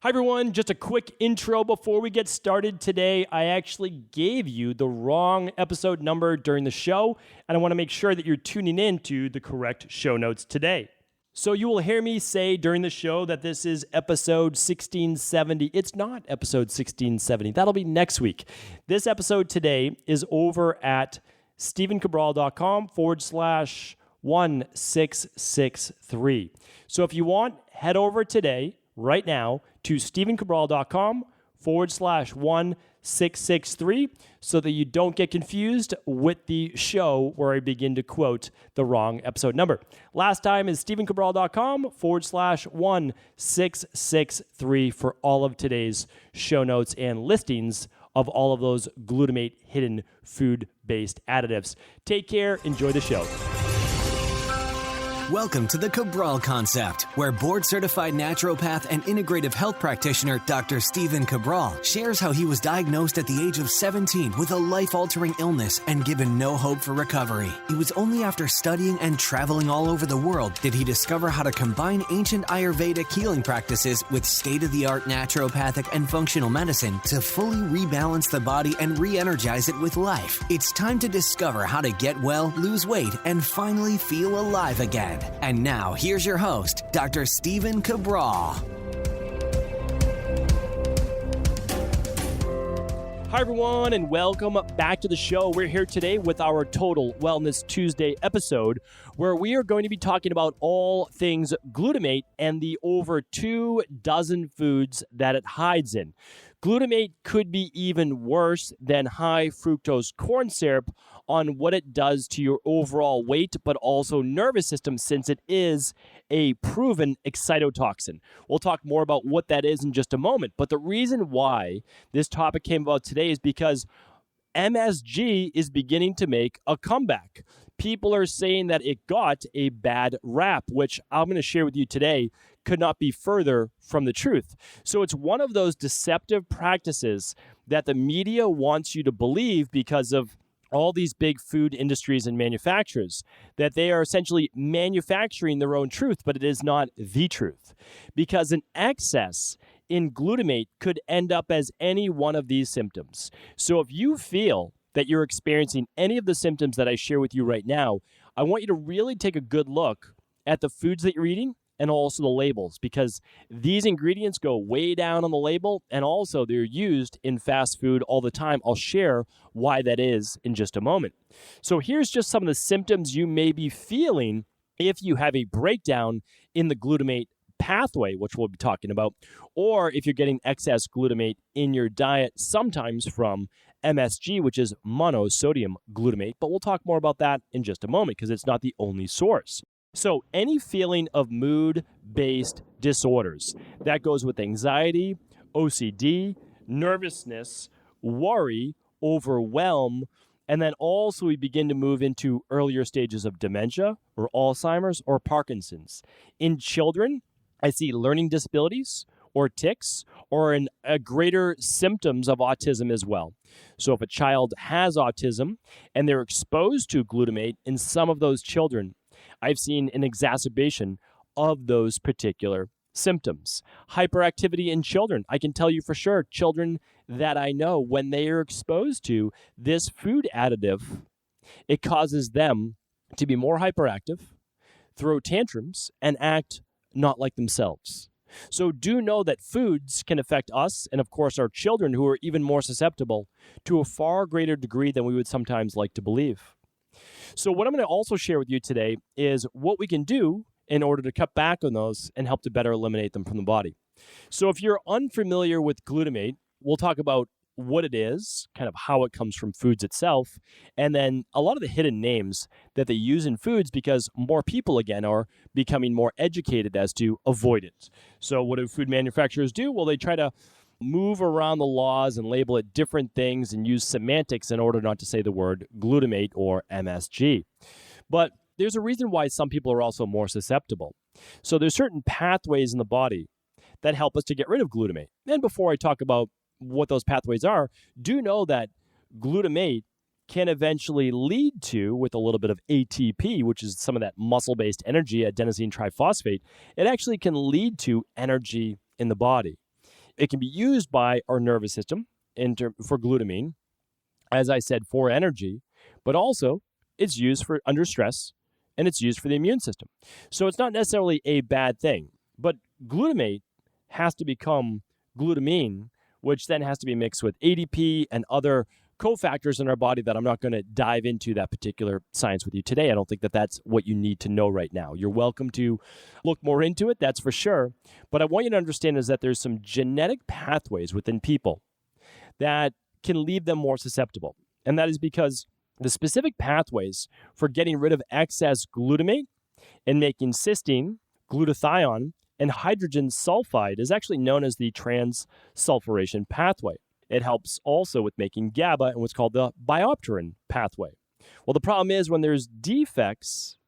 Hi everyone, just a quick intro before we get started today. I actually gave you the wrong episode number during the show, and I want to make sure that you're tuning in to the correct show notes today. So you will hear me say during the show that this is episode 1670. It's not episode 1670. That'll be next week. This episode today is over at stephencabral.com/1663. So if you want, head over today, right now, to stephencabral.com/1663 so that you don't get confused with the show where I begin to quote the wrong episode number. Last time is stephencabral.com/1663 for all of today's show notes and listings of all of those glutamate hidden food-based additives. Take care. Enjoy the show. Welcome to the Cabral Concept, where board-certified naturopath and integrative health practitioner Dr. Stephen Cabral shares how he was diagnosed at the age of 17 with a life-altering illness and given no hope for recovery. It was only after studying and traveling all over the world did he discover how to combine ancient Ayurvedic healing practices with state-of-the-art naturopathic and functional medicine to fully rebalance the body and re-energize it with life. It's time to discover how to get well, lose weight, and finally feel alive again. And now, here's your host, Dr. Stephen Cabral. Hi, everyone, and welcome back to the show. We're here today with our Total Wellness Tuesday episode, where we are going to be talking about all things glutamate and the over 24 foods that it hides in. Glutamate could be even worse than high fructose corn syrup on what it does to your overall weight, but also nervous system, since it is a proven excitotoxin. We'll talk more about what that is in just a moment. But the reason why this topic came about today is because MSG is beginning to make a comeback. People are saying that it got a bad rap, which I'm going to share with you today could not be further from the truth. So it's one of those deceptive practices that the media wants you to believe because of all these big food industries and manufacturers, that they are essentially manufacturing their own truth, but it is not the truth. Because an excess in glutamate could end up as any one of these symptoms. So if you feel that you're experiencing any of the symptoms that I share with you right now, I want you to really take a good look at the foods that you're eating and also the labels, because these ingredients go way down on the label, and also they're used in fast food all the time. I'll share why that is in just a moment. So here's just some of the symptoms you may be feeling if you have a breakdown in the glutamate pathway, which we'll be talking about, or if you're getting excess glutamate in your diet, sometimes from MSG, which is monosodium glutamate. But we'll talk more about that in just a moment because it's not the only source. So any feeling of mood-based disorders, that goes with anxiety, OCD, nervousness, worry, overwhelm, and then also we begin to move into earlier stages of dementia or Alzheimer's or Parkinson's. In children, I see learning disabilities or tics or a greater symptoms of autism as well. So if a child has autism and they're exposed to glutamate in some of those children, I've seen an exacerbation of those particular symptoms. Hyperactivity in children. I can tell you for sure, children that I know, when they are exposed to this food additive, it causes them to be more hyperactive, throw tantrums, and act not like themselves. So do know that foods can affect us and, of course, our children, who are even more susceptible to a far greater degree than we would sometimes like to believe. So what I'm going to also share with you today is what we can do in order to cut back on those and help to better eliminate them from the body. So if you're unfamiliar with glutamate, we'll talk about what it is, kind of how it comes from foods itself, and then a lot of the hidden names that they use in foods, because more people, again, are becoming more educated as to avoid it. So what do food manufacturers do? Well, they try to move around the laws and label it different things and use semantics in order not to say the word glutamate or MSG. But there's a reason why some people are also more susceptible. So there's certain pathways in the body that help us to get rid of glutamate. And before I talk about what those pathways are, do know that glutamate can eventually lead to, with a little bit of ATP, which is some of that muscle-based energy, adenosine triphosphate, it actually can lead to energy in the body. It can be used by our nervous system for glutamine, as I said, for energy, but also it's used for under stress and it's used for the immune system. So it's not necessarily a bad thing, but glutamate has to become glutamine, which then has to be mixed with ADP and other cofactors in our body that I'm not going to dive into that particular science with you today. I don't think that that's what you need to know right now. You're welcome to look more into it, that's for sure. But I want you to understand is that there's some genetic pathways within people that can leave them more susceptible. And that is because the specific pathways for getting rid of excess glutamate and making cysteine, glutathione, and hydrogen sulfide is actually known as the transsulfuration pathway. It helps also with making GABA and what's called the biopterin pathway. Well, the problem is when there's defects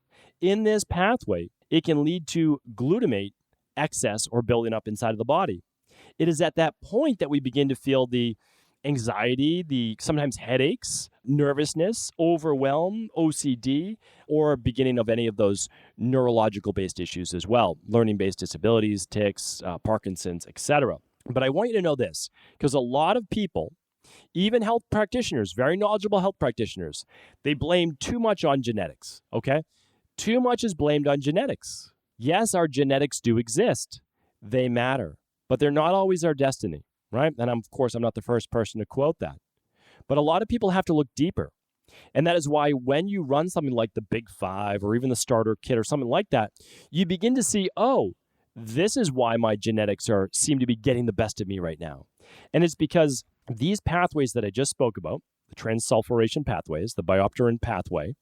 in this pathway, it can lead to glutamate excess or building up inside of the body. It is at that point that we begin to feel the anxiety, the sometimes headaches, nervousness, overwhelm, OCD, or beginning of any of those neurological-based issues as well, learning-based disabilities, tics, Parkinson's, etc. But I want you to know this, because a lot of people, even health practitioners, very knowledgeable health practitioners, they blame too much on genetics, okay? Too much is blamed on genetics. Yes, our genetics do exist. They matter, but they're not always our destiny, right? And of course, I'm not the first person to quote that. But a lot of people have to look deeper. And that is why when you run something like the Big Five or even the starter kit or something like that, you begin to see, oh, this is why my genetics seem to be getting the best of me right now. And it's because these pathways that I just spoke about, the transsulfuration pathways, the biopterin pathway,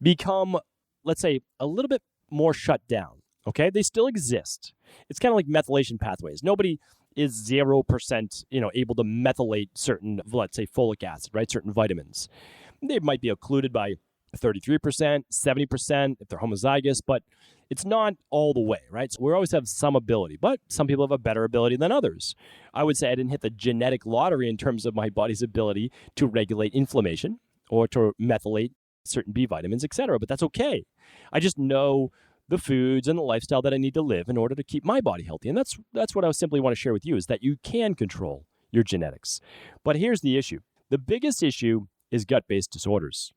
become, let's say, a little bit more shut down, okay? They still exist. It's kind of like methylation pathways. Nobody is 0%, able to methylate certain, let's say, folic acid, right? Certain vitamins. They might be occluded by 33%, 70% if they're homozygous, but it's not all the way, right? So we always have some ability, but some people have a better ability than others. I would say I didn't hit the genetic lottery in terms of my body's ability to regulate inflammation or to methylate certain B vitamins, etc. But that's okay. I just know the foods and the lifestyle that I need to live in order to keep my body healthy. And that's what I simply want to share with you, is that you can control your genetics. But here's the issue. The biggest issue is gut-based disorders.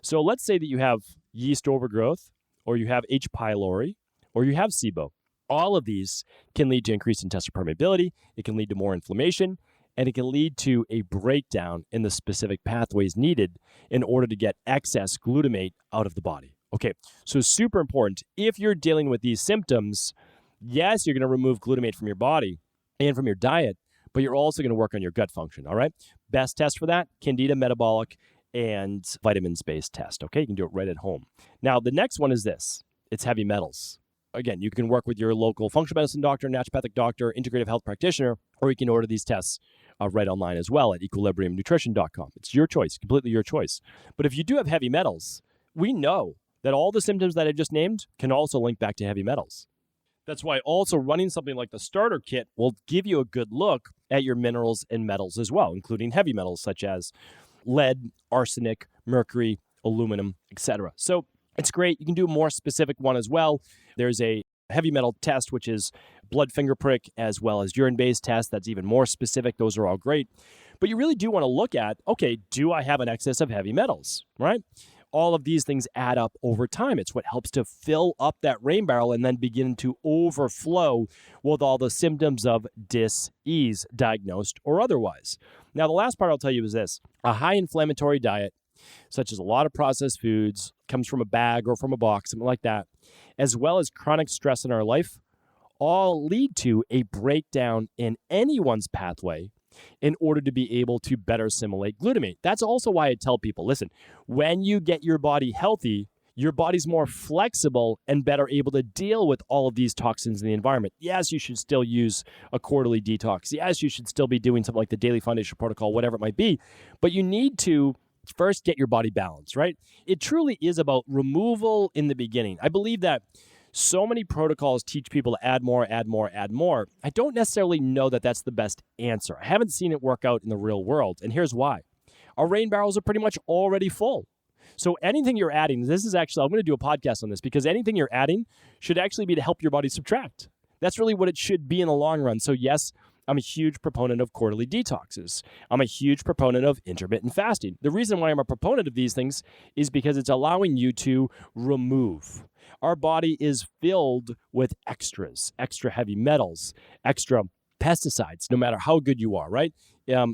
So let's say that you have yeast overgrowth, or you have H. pylori, or you have SIBO. All of these can lead to increased intestinal permeability, it can lead to more inflammation, and it can lead to a breakdown in the specific pathways needed in order to get excess glutamate out of the body. Okay, so super important. If you're dealing with these symptoms, yes, you're going to remove glutamate from your body and from your diet, but you're also going to work on your gut function, all right? Best test for that, Candida metabolic and vitamins-based test, okay? You can do it right at home. Now, the next one is this. It's heavy metals. Again, you can work with your local functional medicine doctor, naturopathic doctor, integrative health practitioner, or you can order these tests right online as well at equilibriumnutrition.com. It's your choice, completely your choice. But if you do have heavy metals, we know that all the symptoms that I just named can also link back to heavy metals. That's why also running something like the starter kit will give you a good look at your minerals and metals as well, including heavy metals such as lead, arsenic, mercury, aluminum, etc. So it's great. You can do a more specific one as well. There's a heavy metal test, which is blood finger prick, as well as urine-based test. That's even more specific. Those are all great. But you really do want to look at, okay, do I have an excess of heavy metals, right? All of these things add up over time. It's what helps to fill up that rain barrel and then begin to overflow with all the symptoms of dis-ease, diagnosed or otherwise. Now, the last part I'll tell you is this. A high inflammatory diet, such as a lot of processed foods, comes from a bag or from a box, something like that, as well as chronic stress in our life, all lead to a breakdown in anyone's pathway in order to be able to better assimilate glutamate. That's also why I tell people, listen, when you get your body healthy, your body's more flexible and better able to deal with all of these toxins in the environment. Yes, you should still use a quarterly detox. Yes, you should still be doing something like the daily foundation protocol, whatever it might be. But you need to first get your body balanced, right? It truly is about removal in the beginning. I believe that so many protocols teach people to add more, add more, add more. I don't necessarily know that that's the best answer. I haven't seen it work out in the real world, and here's why. Our rain barrels are pretty much already full. So anything you're adding, this is actually, I'm going to do a podcast on this, because anything you're adding should actually be to help your body subtract. That's really what it should be in the long run. So yes, I'm a huge proponent of quarterly detoxes. I'm a huge proponent of intermittent fasting. The reason why I'm a proponent of these things is because it's allowing you to remove. Our body is filled with extras, extra heavy metals, extra pesticides, no matter how good you are, right?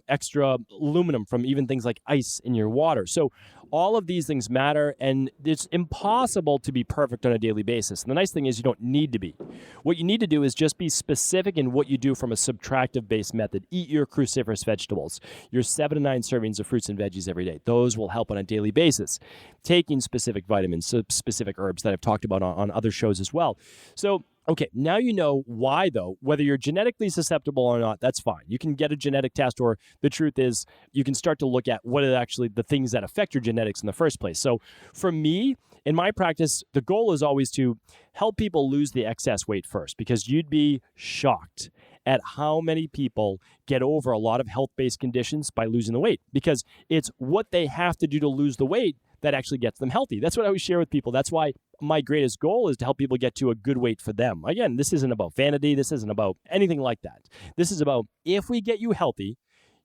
Extra aluminum from even things like ice in your water. So all of these things matter, and it's impossible to be perfect on a daily basis. And the nice thing is you don't need to be. What you need to do is just be specific in what you do from a subtractive-based method. Eat your cruciferous vegetables, your 7 to 9 servings of fruits and veggies every day. Those will help on a daily basis. Taking specific vitamins, specific herbs that I've talked about on other shows as well. So okay, now you know why, though. Whether you're genetically susceptible or not, that's fine. You can get a genetic test, or the truth is you can start to look at what are actually the things that affect your genetics in the first place. So for me, in my practice, the goal is always to help people lose the excess weight first, because you'd be shocked at how many people get over a lot of health-based conditions by losing the weight, because it's what they have to do to lose the weight that actually gets them healthy. That's what I always share with people. That's why my greatest goal is to help people get to a good weight for them. Again, this isn't about vanity. This isn't about anything like that. This is about, if we get you healthy,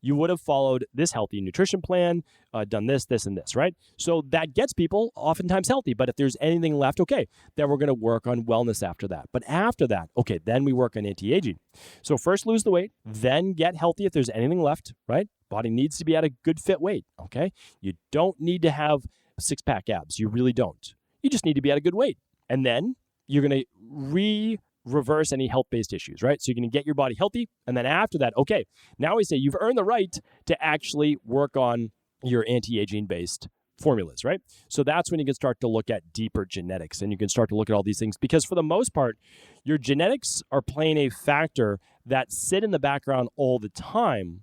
you would have followed this healthy nutrition plan, done this, this, and this, right? So that gets people oftentimes healthy. But if there's anything left, okay, then we're going to work on wellness after that. But after that, okay, then we work on anti-aging. So first lose the weight, then get healthy if there's anything left, right? Body needs to be at a good fit weight, okay? You don't need to have six-pack abs. You really don't. You just need to be at a good weight. And then you're going to reverse any health-based issues, right? So you're going to get your body healthy. And then after that, okay, now we say you've earned the right to actually work on your anti-aging based formulas, right? So that's when you can start to look at deeper genetics, and you can start to look at all these things, because for the most part, your genetics are playing a factor that sit in the background all the time,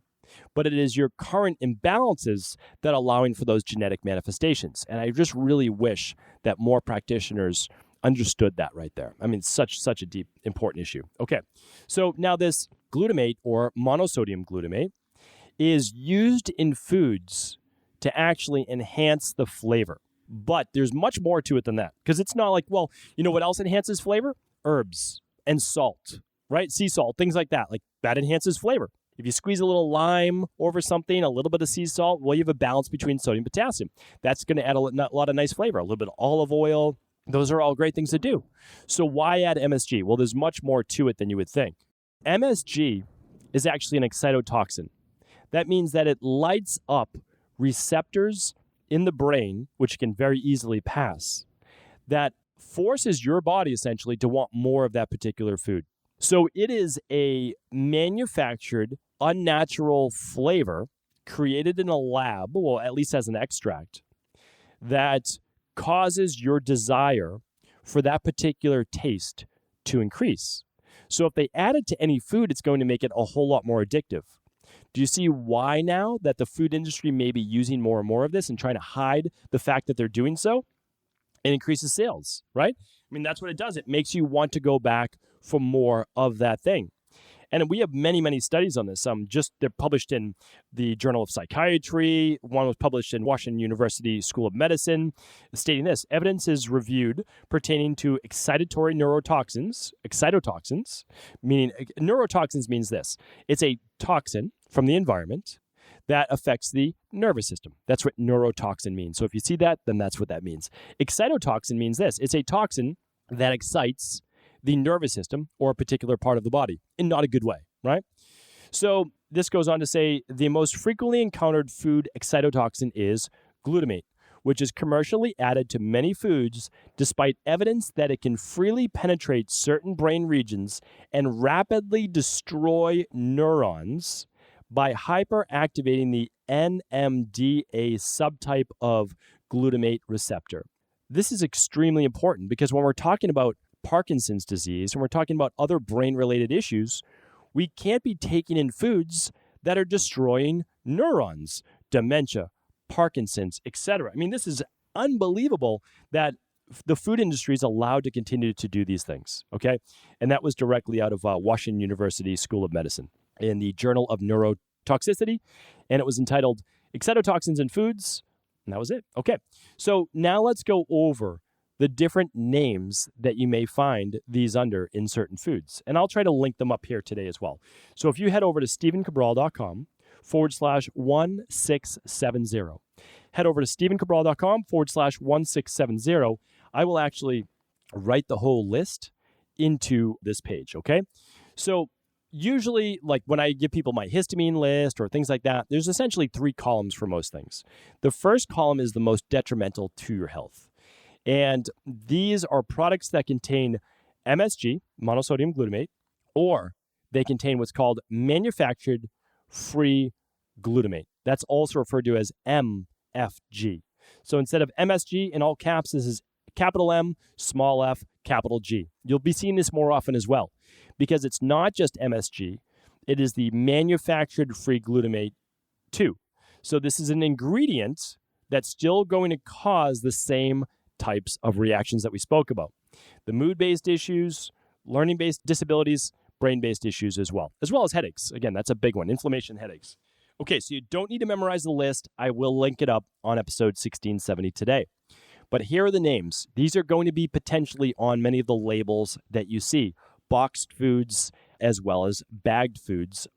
but it is your current imbalances that are allowing for those genetic manifestations. And I just really wish that more practitioners understood that right there. I mean, such a deep, important issue. Okay, so now this glutamate, or monosodium glutamate, is used in foods to actually enhance the flavor. But there's much more to it than that, because it's not like, well, you know what else enhances flavor? Herbs and salt, right? Sea salt, things like that. Like, that enhances flavor. If you squeeze a little lime over something, a little bit of sea salt, well, you have a balance between sodium and potassium. That's going to add a lot of nice flavor. A little bit of olive oil. Those are all great things to do. So why add MSG? Well, there's much more to it than you would think. MSG is actually an excitotoxin. That means that it lights up receptors in the brain, which can very easily pass, that forces your body essentially to want more of that particular food. So it is a manufactured, unnatural flavor created in a lab, well, at least as an extract, that causes your desire for that particular taste to increase. So if they add it to any food, it's going to make it a whole lot more addictive. Do you see why now that the food industry may be using more and more of this and trying to hide the fact that they're doing so? It increases sales, right? I mean, that's what it does. It makes you want to go back for more of that thing. And we have many, many studies on this. They're published in the Journal of Psychiatry. One was published in Washington University School of Medicine, stating this: evidence is reviewed pertaining to excitatory neurotoxins. Excitotoxins, meaning neurotoxins means this: it's a toxin from the environment that affects the nervous system. That's what neurotoxin means. So if you see that, then that's what that means. Excitotoxin means this: it's a toxin that excites the nervous system or a particular part of the body in not a good way, right? So this goes on to say the most frequently encountered food excitotoxin is glutamate, which is commercially added to many foods despite evidence that it can freely penetrate certain brain regions and rapidly destroy neurons by hyperactivating the NMDA subtype of glutamate receptor. This is extremely important because when we're talking about Parkinson's disease, and we're talking about other brain-related issues, we can't be taking in foods that are destroying neurons, dementia, Parkinson's, etc. I mean, this is unbelievable that the food industry is allowed to continue to do these things, okay? And that was directly out of Washington University School of Medicine in the Journal of Neurotoxicity, and it was entitled Excitotoxins in Foods, and that was it. Okay, so now let's go over the different names that you may find these under in certain foods. And I'll try to link them up here today as well. So if you head over to stephencabral.com/1670, head over to stephencabral.com/1670, I will actually write the whole list into this page, okay? So usually, like when I give people my histamine list or things like that, there's essentially 3 columns for most things. The first column is the most detrimental to your health. And these are products that contain MSG, monosodium glutamate, or they contain what's called manufactured free glutamate. That's also referred to as MFG. So instead of MSG in all caps, this is capital M, small f, capital G. You'll be seeing this more often as well, because it's not just MSG, it is the manufactured free glutamate too. So this is an ingredient that's still going to cause the same types of reactions that we spoke about. The mood-based issues, learning-based disabilities, brain-based issues as well as headaches. Again, that's a big one, inflammation, headaches. Okay, so you don't need to memorize the list. I will link it up on episode 1670 today. But here are the names. These are going to be potentially on many of the labels that you see. Boxed foods as well as bagged foods,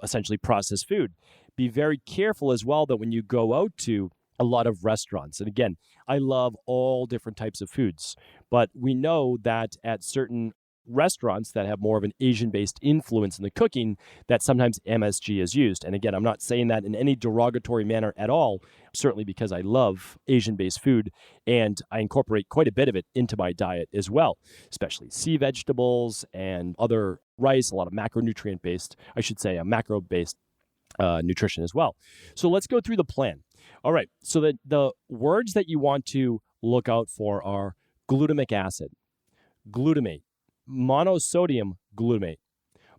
essentially processed food. Be very careful as well that when you go out to a lot of restaurants, and again, I love all different types of foods, but we know that at certain restaurants that have more of an Asian-based influence in the cooking, that sometimes MSG is used. And again, I'm not saying that in any derogatory manner at all, certainly because I love Asian-based food and I incorporate quite a bit of it into my diet as well, especially sea vegetables and other rice, a lot of macronutrient-based, macro-based nutrition as well. So let's go through the plan. All right, so the words that you want to look out for are glutamic acid, glutamate, monosodium glutamate,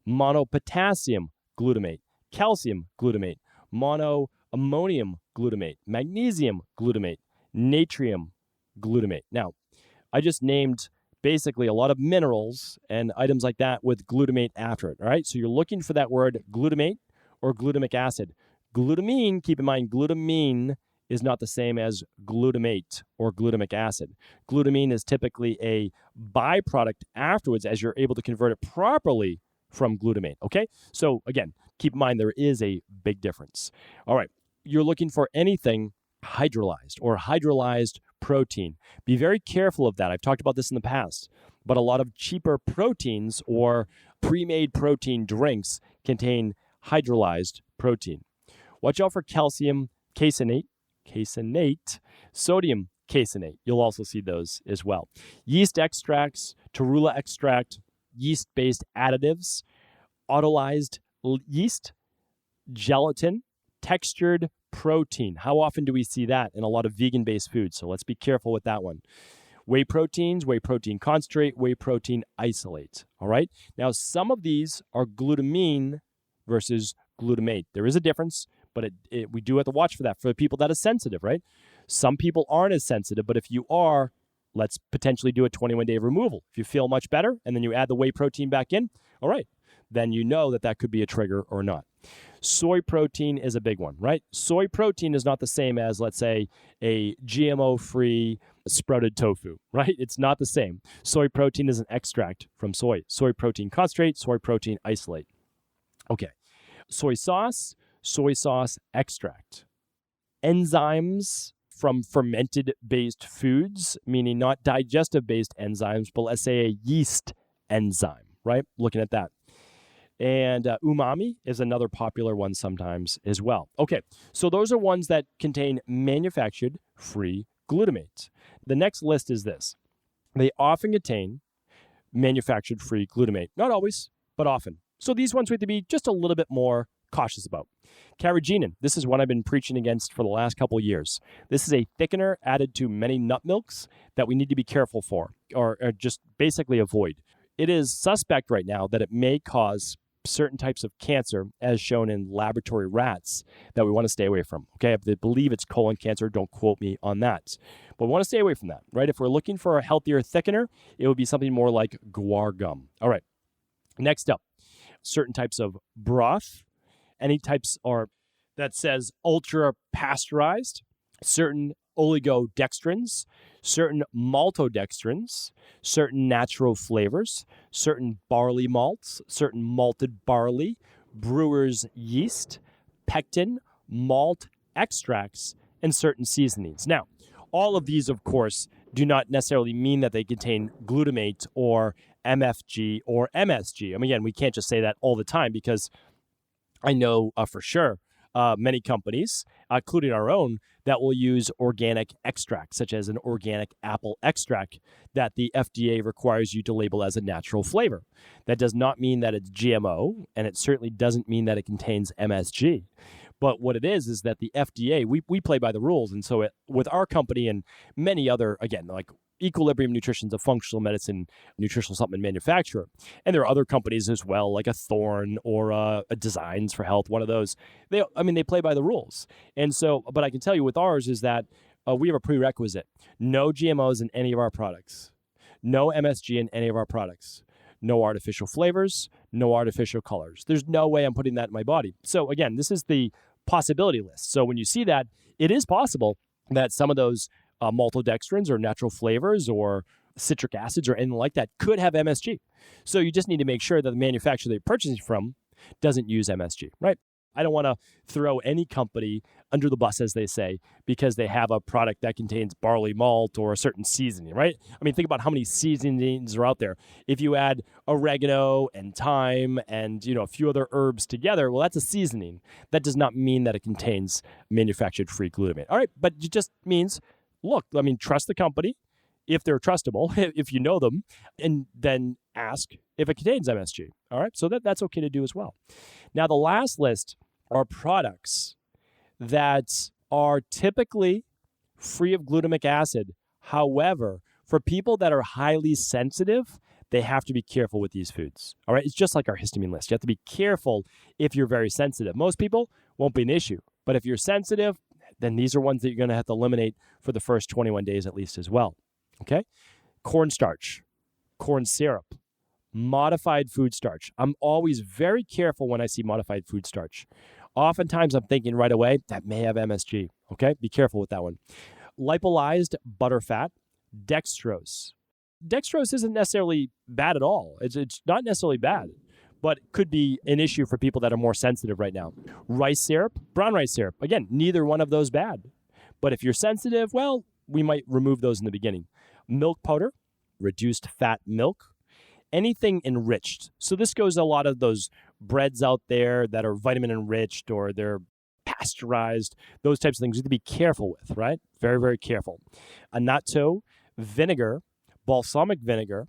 monopotassium glutamate, calcium glutamate, monoammonium glutamate, magnesium glutamate, natrium glutamate. Now, I just named basically a lot of minerals and items like that with glutamate after it, all right? So you're looking for that word glutamate or glutamic acid. Glutamine, keep in mind, glutamine is not the same as glutamate or glutamic acid. Glutamine is typically a byproduct afterwards as you're able to convert it properly from glutamate, okay? So again, keep in mind there is a big difference. All right, you're looking for anything hydrolyzed or hydrolyzed protein. Be very careful of that. I've talked about this in the past, but a lot of cheaper proteins or pre-made protein drinks contain hydrolyzed protein. Watch out for calcium caseinate, sodium caseinate. You'll also see those as well. Yeast extracts, torula extract, yeast-based additives, autolyzed yeast, gelatin, textured protein. How often do we see that in a lot of vegan-based foods? So let's be careful with that one. Whey proteins, whey protein concentrate, whey protein isolate. All right? Now, some of these are glutamine versus glutamate. There is a difference, but we do have to watch for that for the people that are sensitive, right? Some people aren't as sensitive, but if you are, let's potentially do a 21-day removal. If you feel much better and then you add the whey protein back in, all right, then you know that could be a trigger or not. Soy protein is a big one, right? Soy protein is not the same as, let's say, a GMO-free sprouted tofu, right? It's not the same. Soy protein is an extract from soy. Soy protein concentrate, soy protein isolate. Okay. Soy sauce extract. Enzymes from fermented-based foods, meaning not digestive-based enzymes, but let's say a yeast enzyme, right? Looking at that. And umami is another popular one sometimes as well. Okay, so those are ones that contain manufactured free glutamate. The next list is this. They often contain manufactured free glutamate. Not always, but often. So these ones we have to be just a little bit more cautious about. Carrageenan, this is one I've been preaching against for the last couple of years. This is a thickener added to many nut milks that we need to be careful for or just basically avoid. It is suspect right now that it may cause certain types of cancer as shown in laboratory rats that we want to stay away from. Okay, I believe it's colon cancer. Don't quote me on that. But we want to stay away from that, right? If we're looking for a healthier thickener, it would be something more like guar gum. All right, next up, certain types of broth. Any types are that says ultra pasteurized, certain oligodextrins, certain maltodextrins, certain natural flavors, certain barley malts, certain malted barley, brewer's yeast, pectin, malt extracts, and certain seasonings. Now, all of these, of course, do not necessarily mean that they contain glutamate or MFG or MSG. I mean, again, we can't just say that all the time because I know for sure many companies, including our own, that will use organic extracts, such as an organic apple extract that the FDA requires you to label as a natural flavor. That does not mean that it's GMO, and it certainly doesn't mean that it contains MSG. But what it is that the FDA, we play by the rules. And so with our company and many other, again, like Equilibrium Nutrition is a functional medicine nutritional supplement manufacturer. And there are other companies as well, like a Thorne or a Designs for Health, one of those. They play by the rules. And so, but I can tell you with ours is that we have a prerequisite. No GMOs in any of our products. No MSG in any of our products. No artificial flavors, no artificial colors. There's no way I'm putting that in my body. So again, this is the possibility list. So when you see that, it is possible that some of those maltodextrins or natural flavors or citric acids or anything like that could have MSG. So you just need to make sure that the manufacturer they're purchasing from doesn't use MSG, right? I don't want to throw any company under the bus, as they say, because they have a product that contains barley malt or a certain seasoning, right? I mean, think about how many seasonings are out there. If you add oregano and thyme and, a few other herbs together, well, that's a seasoning. That does not mean that it contains manufactured free glutamate. All right, but it just means, look, trust the company if they're trustable, if you know them, and then ask if it contains MSG. All right, so that's okay to do as well. Now, the last list are products that are typically free of glutamic acid. However, for people that are highly sensitive, they have to be careful with these foods. All right, it's just like our histamine list. You have to be careful if you're very sensitive. Most people won't be an issue, but if you're sensitive, then these are ones that you're going to have to eliminate for the first 21 days at least as well. Okay? Cornstarch, corn syrup, modified food starch. I'm always very careful when I see modified food starch. Oftentimes I'm thinking right away, that may have MSG. Okay? Be careful with that one. Lipolyzed butterfat, dextrose. Dextrose isn't necessarily bad at all. It's not necessarily bad, but could be an issue for people that are more sensitive right now. Rice syrup, brown rice syrup. Again, neither one of those bad. But if you're sensitive, well, we might remove those in the beginning. Milk powder, reduced fat milk, anything enriched. So this goes a lot of those breads out there that are vitamin enriched or they're pasteurized, those types of things you have to be careful with, right? Very, very careful. Annatto, vinegar, balsamic vinegar,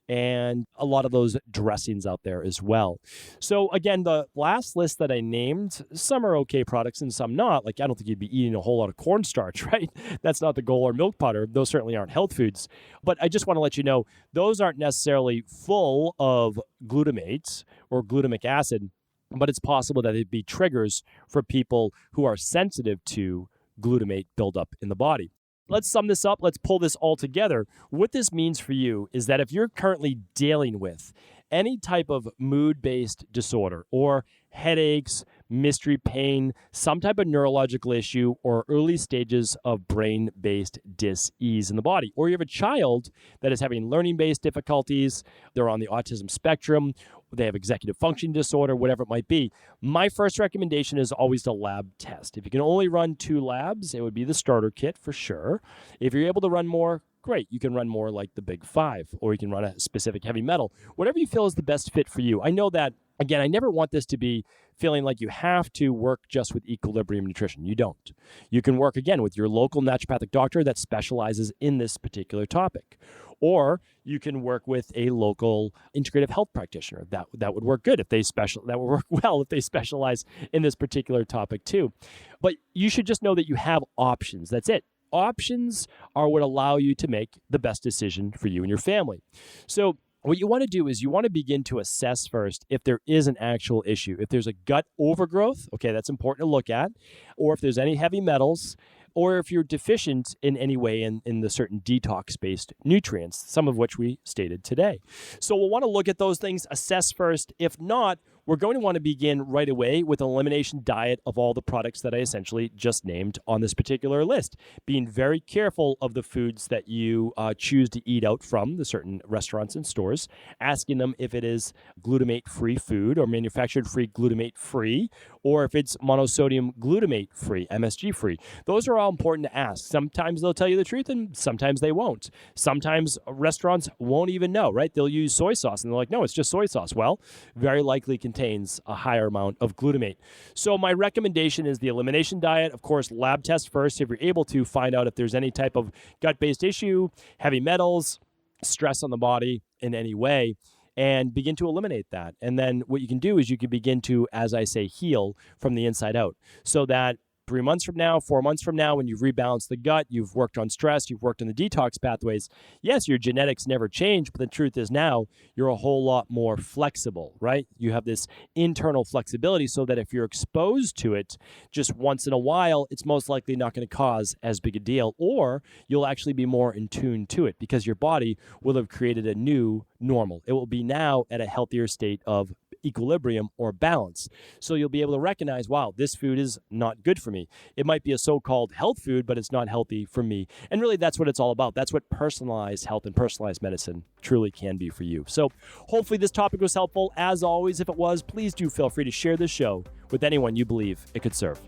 and a lot of those dressings out there as well. So again, the last list that I named, some are okay products and some not. Like I don't think you'd be eating a whole lot of cornstarch, right? That's not the goal, or milk powder. Those certainly aren't health foods. But I just want to let you know, those aren't necessarily full of glutamates or glutamic acid, but it's possible that it'd be triggers for people who are sensitive to glutamate buildup in the body. Let's sum this up. Let's pull this all together. What this means for you is that if you're currently dealing with any type of mood-based disorder or headaches, mystery pain, some type of neurological issue, or early stages of brain-based dis-ease in the body, or you have a child that is having learning-based difficulties, they're on the autism spectrum, they have executive functioning disorder, whatever it might be, my first recommendation is always to lab test. If you can only run 2 labs, it would be the starter kit for sure. If you're able to run more, great. You can run more like the big 5, or you can run a specific heavy metal, whatever you feel is the best fit for you. I know that, again, I never want this to be feeling like you have to work just with Equilibrium Nutrition. You don't. You can work, again, with your local naturopathic doctor that specializes in this particular topic. Or you can work with a local integrative health practitioner. That would work good if they that would work well if they specialize in this particular topic too. But you should just know that you have options. That's it. Options are what allow you to make the best decision for you and your family. So what you want to do is you want to begin to assess first if there is an actual issue. If there's a gut overgrowth, okay, that's important to look at, or if there's any heavy metals, or if you're deficient in any way in the certain detox-based nutrients, some of which we stated today. So we'll want to look at those things, assess first. If not, we're going to want to begin right away with an elimination diet of all the products that I essentially just named on this particular list. Being very careful of the foods that you choose to eat out from the certain restaurants and stores, asking them if it is glutamate-free food or manufactured-free glutamate-free, or if it's monosodium glutamate-free, MSG-free. Those are all important to ask. Sometimes they'll tell you the truth and sometimes they won't. Sometimes restaurants won't even know, right? They'll use soy sauce and they're like, no, it's just soy sauce. Well, very likely contains a higher amount of glutamate. So my recommendation is the elimination diet. Of course, lab test first if you're able to find out if there's any type of gut-based issue, heavy metals, stress on the body in any way, and begin to eliminate that. And then what you can do is you can begin to, as I say, heal from the inside out, so that 3 months from now, 4 months from now, when you've rebalanced the gut, you've worked on stress, you've worked on the detox pathways, yes, your genetics never change, but the truth is now you're a whole lot more flexible, right? You have this internal flexibility so that if you're exposed to it just once in a while, it's most likely not going to cause as big a deal, or you'll actually be more in tune to it because your body will have created a new normal. It will be now at a healthier state of equilibrium or balance. So you'll be able to recognize, wow, this food is not good for me. It might be a so-called health food, but it's not healthy for me. And really, that's what it's all about. That's what personalized health and personalized medicine truly can be for you. So hopefully this topic was helpful. As always, if it was, please do feel free to share this show with anyone you believe it could serve.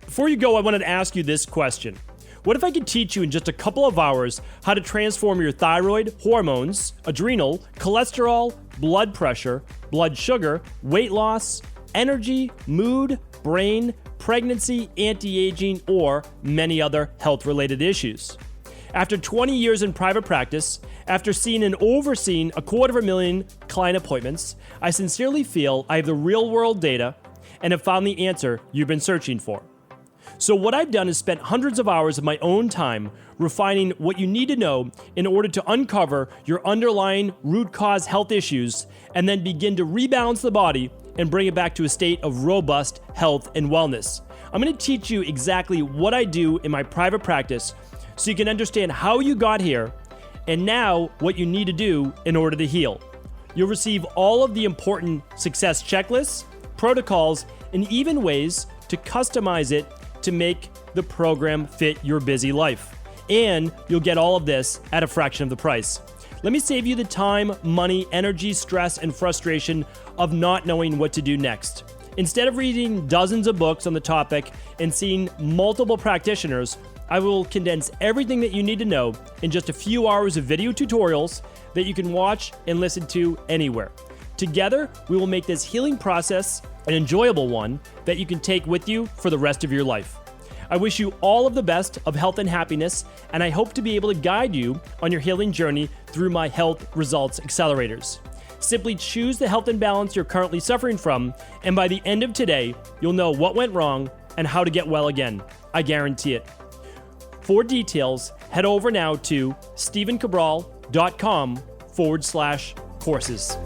Before you go, I wanted to ask you this question. What if I could teach you in just a couple of hours how to transform your thyroid, hormones, adrenal, cholesterol, blood pressure, blood sugar, weight loss, energy, mood, brain, pregnancy, anti-aging, or many other health-related issues? After 20 years in private practice, after seeing and overseeing 250,000 client appointments, I sincerely feel I have the real-world data and have found the answer you've been searching for. So what I've done is spent hundreds of hours of my own time refining what you need to know in order to uncover your underlying root cause health issues and then begin to rebalance the body and bring it back to a state of robust health and wellness. I'm going to teach you exactly what I do in my private practice so you can understand how you got here and now what you need to do in order to heal. You'll receive all of the important success checklists, protocols, and even ways to customize it to make the program fit your busy life. And you'll get all of this at a fraction of the price. Let me save you the time, money, energy, stress, and frustration of not knowing what to do next. Instead of reading dozens of books on the topic and seeing multiple practitioners, I will condense everything that you need to know in just a few hours of video tutorials that you can watch and listen to anywhere. Together, we will make this healing process an enjoyable one that you can take with you for the rest of your life. I wish you all of the best of health and happiness, and I hope to be able to guide you on your healing journey through my Health Results Accelerators. Simply choose the health imbalance you're currently suffering from, and by the end of today, you'll know what went wrong and how to get well again. I guarantee it. For details, head over now to stephencabral.com/courses.